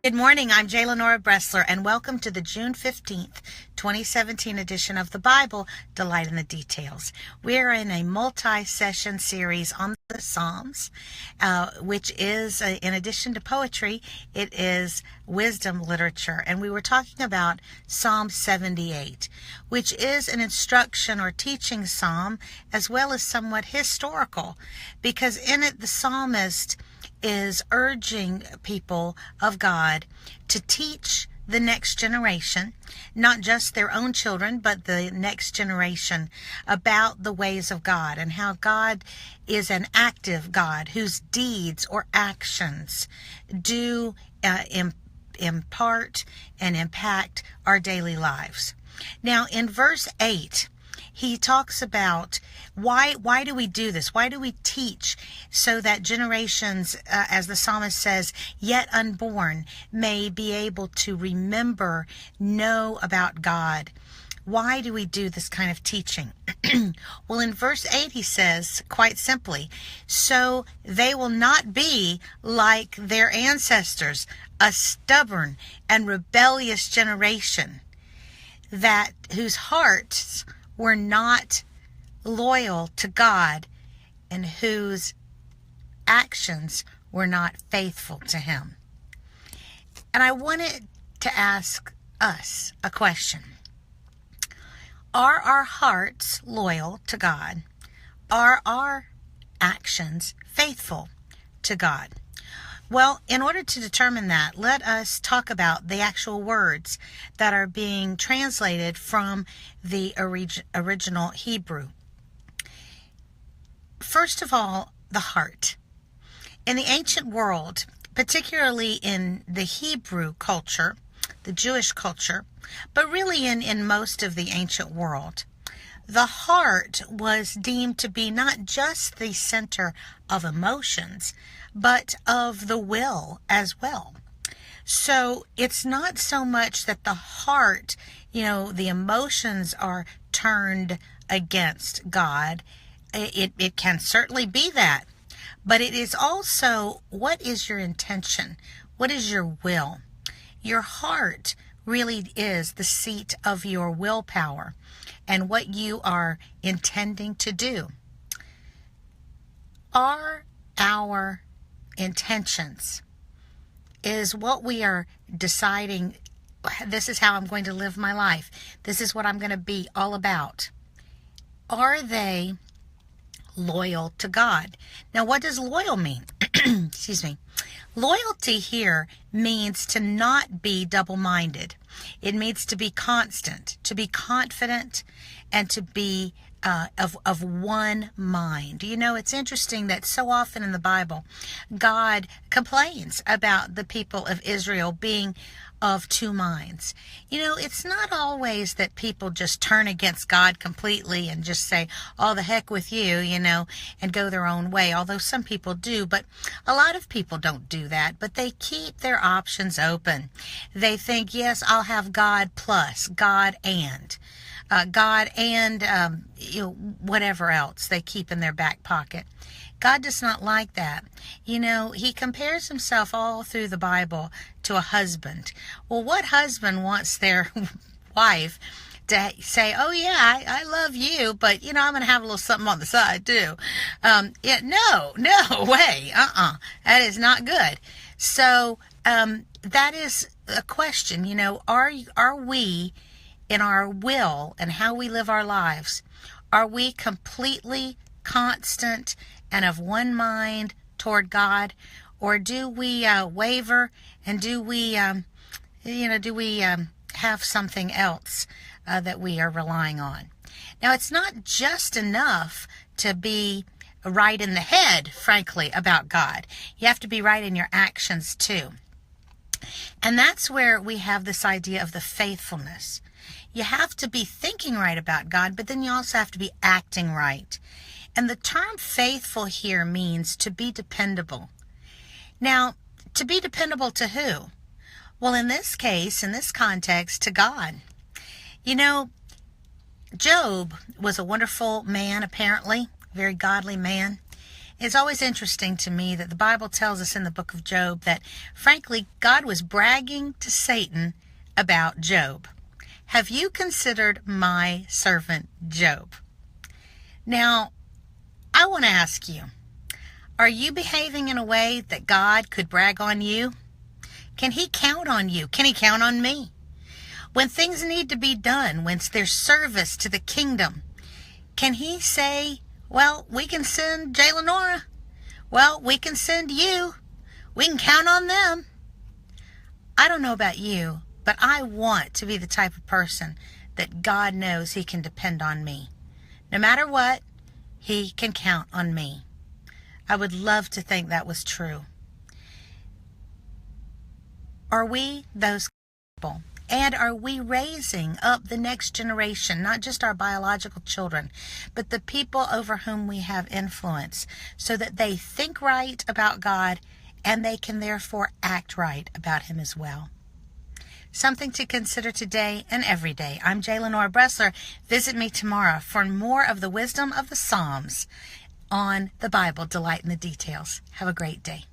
Good morning. I'm J. Lenora Bressler, and welcome to the June 15th, 2017 edition of the Bible, Delight in the Details. We're in a multi-session series on the Psalms, which is, in addition to poetry, it is wisdom literature. And we were talking about Psalm 78, which is an instruction or teaching psalm, as well as somewhat historical, because in it the psalmist is urging people of God to teach the next generation, not just their own children, but the next generation, about the ways of God and how God is an active God whose deeds or actions do impart and impact our daily lives. Now, in verse 8, he talks about why do we do this? Why do we teach so that generations, as the psalmist says, yet unborn, may be able to remember, know about God? Why do we do this kind of teaching? Well, in verse 8 he says, quite simply, so they will not be like their ancestors, a stubborn and rebellious generation, that whose hearts were not loyal to God and whose actions were not faithful to Him. And I wanted to ask us a question. Are our hearts loyal to God? Are our actions faithful to God? Well, in order to determine that, let us talk about the actual words that are being translated from the original Hebrew. First of all, the heart. In the ancient world, particularly in the Hebrew culture, the Jewish culture, but really in most of the ancient world, the heart was deemed to be not just the center of emotions, but of the will as well. So it's not so much that the heart, the emotions are turned against God. It can certainly be that. But it is also, what is your intention? What is your will? Your heart really is the seat of your willpower and what you are intending to do. Are our intentions, is what we are deciding, this is how I'm going to live my life, this is what I'm going to be all about, are they loyal to God? Now, what does loyal mean? Excuse me. Loyalty here means to not be double-minded. It means to be constant, to be confident, and to be of one mind. It's interesting that so often in the Bible, God complains about the people of Israel being of two minds. It's not always that people just turn against God completely and just say, oh, the heck with you, and go their own way, although some people do, but a lot of people don't do that, but they keep their options open. They think, yes, I'll have God plus, God and whatever else they keep in their back pocket. God does not like that. He compares himself all through the Bible to a husband. Well, what husband wants their wife to say, oh yeah, I love you, but I'm going to have a little something on the side too. No way. That is not good. So, that is a question, are we, in our will and how we live our lives, are we completely constant and of one mind toward God, or do we waver, and do we have something else that we are relying on? Now, it's not just enough to be right in the head, frankly, about God. You have to be right in your actions too. And that's where we have this idea of the faithfulness. You have to be thinking right about God, but then you also have to be acting right. And the term faithful here means to be dependable. Now, to be dependable to who? Well, in this case, in this context, to God. Job was a wonderful man, apparently, a very godly man. It's always interesting to me that the Bible tells us in the book of Job that, frankly, God was bragging to Satan about Job. Have you considered my servant Job? Now, I want to ask you, are you behaving in a way that God could brag on you? Can he count on you? Can he count on me? When things need to be done, when there's service to the kingdom, can he say, well, we can send Jay Lenora. Well, we can send you. We can count on them. I don't know about you, but I want to be the type of person that God knows he can depend on me. No matter what, he can count on me. I would love to think that was true. Are we those people? And are we raising up the next generation, not just our biological children, but the people over whom we have influence, so that they think right about God and they can therefore act right about him as well? Something to consider today and every day. I'm Jay Lenora Bressler. Visit me tomorrow for more of the wisdom of the Psalms on the Bible. Delight in the details. Have a great day.